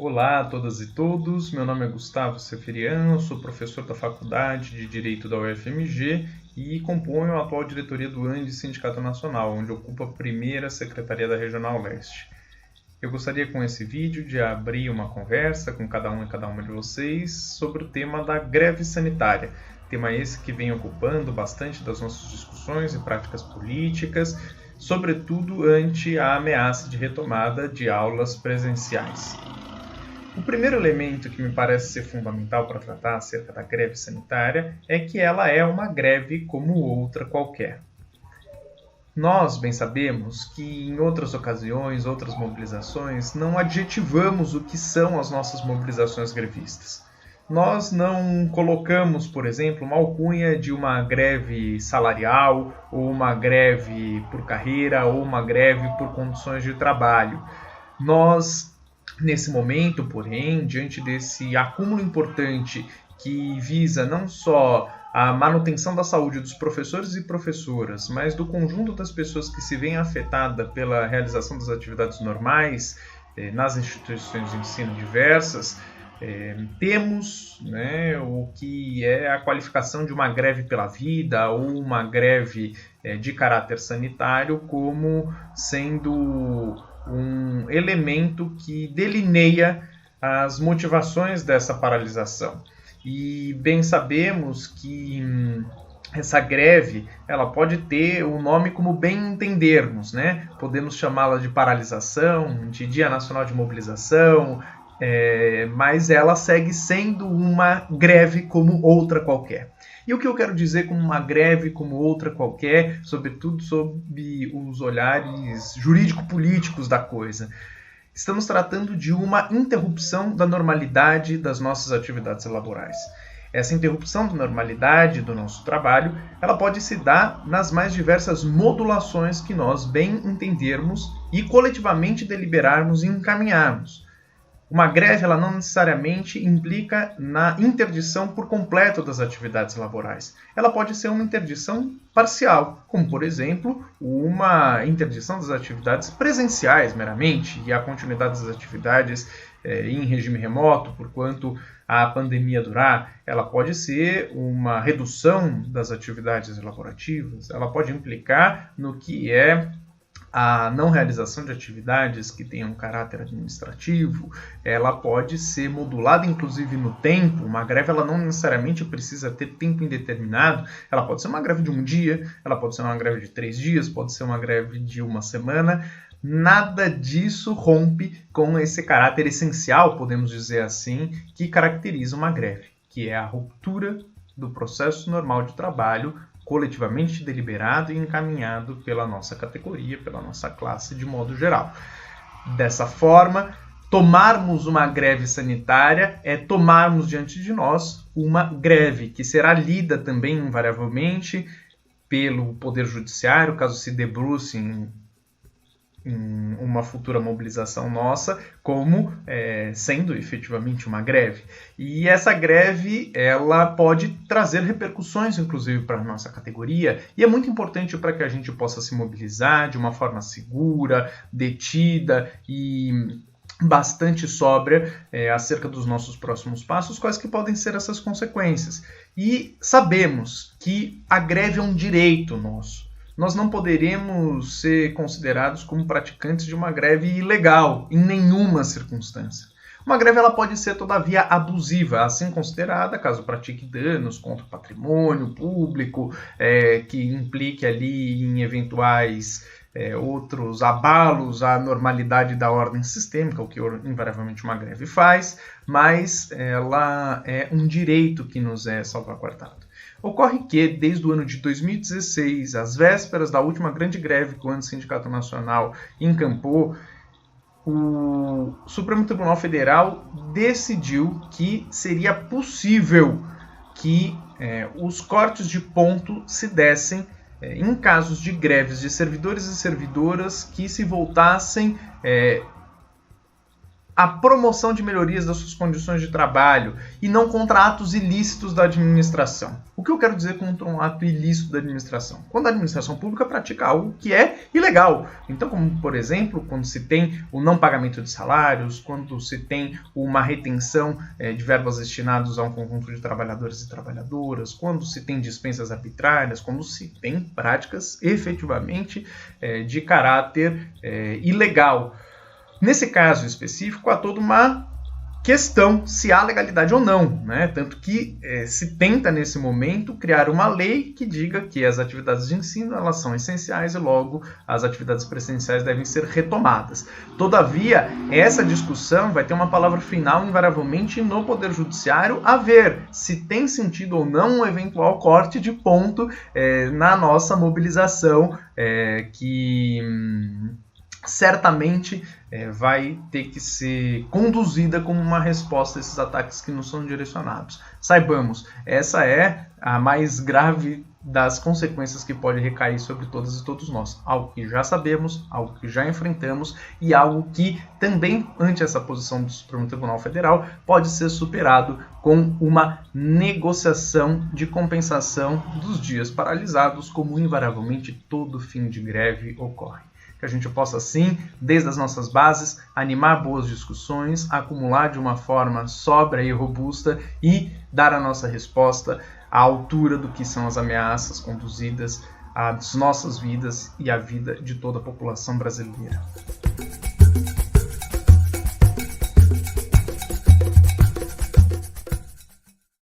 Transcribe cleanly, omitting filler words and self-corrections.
Olá a todas e todos, meu nome é Gustavo Seferian, eu sou professor da Faculdade de Direito da UFMG e componho a atual diretoria do ANDE Sindicato Nacional, onde ocupo a primeira secretaria da Regional Leste. Eu gostaria com esse vídeo de abrir uma conversa com cada um e cada uma de vocês sobre o tema da greve sanitária, tema esse que vem ocupando bastante das nossas discussões e práticas políticas, sobretudo ante a ameaça de retomada de aulas presenciais. O primeiro elemento que me parece ser fundamental para tratar acerca da greve sanitária é que ela é uma greve como outra qualquer. Nós bem sabemos que em outras ocasiões, outras mobilizações, não adjetivamos o que são as nossas mobilizações grevistas. Nós não colocamos, por exemplo, uma alcunha de uma greve salarial, ou uma greve por carreira, ou uma greve por condições de trabalho. Nesse momento, porém, diante desse acúmulo importante que visa não só a manutenção da saúde dos professores e professoras, mas do conjunto das pessoas que se veem afetadas pela realização das atividades normais nas instituições de ensino diversas, temos o que é a qualificação de uma greve pela vida ou uma greve de caráter sanitário como sendo um elemento que delineia as motivações dessa paralisação. E bem sabemos que essa greve ela pode ter o nome como bem entendermos, né? Podemos chamá-la de paralisação, de Dia Nacional de Mobilização, mas ela segue sendo uma greve como outra qualquer. E o que eu quero dizer com uma greve como outra qualquer, sobretudo sob os olhares jurídico-políticos da coisa? Estamos tratando de uma interrupção da normalidade das nossas atividades laborais. Essa interrupção da normalidade do nosso trabalho, ela pode se dar nas mais diversas modulações que nós bem entendermos e coletivamente deliberarmos e encaminharmos. Uma greve ela não necessariamente implica na interdição por completo das atividades laborais. Ela pode ser uma interdição parcial, como, por exemplo, uma interdição das atividades presenciais meramente e a continuidade das atividades em regime remoto, porquanto a pandemia durar. Ela pode ser uma redução das atividades laborativas, ela pode implicar no que é a não realização de atividades que tenham caráter administrativo, ela pode ser modulada inclusive no tempo. Uma greve ela não necessariamente precisa ter tempo indeterminado, ela pode ser uma greve de um dia, ela pode ser uma greve de 3 dias, pode ser uma greve de uma semana. Nada disso rompe com esse caráter essencial, podemos dizer assim, que caracteriza uma greve, que é a ruptura do processo normal de trabalho coletivamente deliberado e encaminhado pela nossa categoria, pela nossa classe de modo geral. Dessa forma, tomarmos uma greve sanitária é tomarmos diante de nós uma greve que será lida também invariavelmente pelo Poder Judiciário, caso se debruce em uma futura mobilização nossa, como sendo efetivamente uma greve. E essa greve ela pode trazer repercussões, inclusive, para a nossa categoria, e é muito importante para que a gente possa se mobilizar de uma forma segura, detida e bastante sóbria acerca dos nossos próximos passos, quais que podem ser essas consequências. E sabemos que a greve é um direito nosso. Nós não poderemos ser considerados como praticantes de uma greve ilegal, em nenhuma circunstância. Uma greve ela pode ser, todavia, abusiva, assim considerada, caso pratique danos contra o patrimônio público, que implique ali em eventuais outros abalos à normalidade da ordem sistêmica, o que invariavelmente uma greve faz, mas ela é um direito que nos é salvaguardado. Ocorre que, desde o ano de 2016, às vésperas da última grande greve que o ANDE Sindicato Nacional encampou, o Supremo Tribunal Federal decidiu que seria possível que os cortes de ponto se dessem em casos de greves de servidores e servidoras que se voltassem a promoção de melhorias das suas condições de trabalho e não contra atos ilícitos da administração. O que eu quero dizer contra um ato ilícito da administração? Quando a administração pública pratica algo que é ilegal. Então, como por exemplo, quando se tem o não pagamento de salários, quando se tem uma retenção de verbas destinadas a um conjunto de trabalhadores e trabalhadoras, quando se tem dispensas arbitrárias, quando se tem práticas efetivamente de caráter ilegal. Nesse caso específico, há toda uma questão se há legalidade ou não, né? Tanto que se tenta, nesse momento, criar uma lei que diga que as atividades de ensino elas são essenciais e, logo, as atividades presenciais devem ser retomadas. Todavia, essa discussão vai ter uma palavra final, invariavelmente, no Poder Judiciário, a ver se tem sentido ou não um eventual corte de ponto na nossa mobilização, que certamente vai ter que ser conduzida como uma resposta a esses ataques que nos são direcionados. Saibamos, essa é a mais grave das consequências que pode recair sobre todas e todos nós. Algo que já sabemos, algo que já enfrentamos e algo que também, ante essa posição do Supremo Tribunal Federal, pode ser superado com uma negociação de compensação dos dias paralisados, como invariavelmente todo fim de greve ocorre. Que a gente possa, sim, desde as nossas bases, animar boas discussões, acumular de uma forma sóbria e robusta e dar a nossa resposta à altura do que são as ameaças conduzidas às nossas vidas e à vida de toda a população brasileira.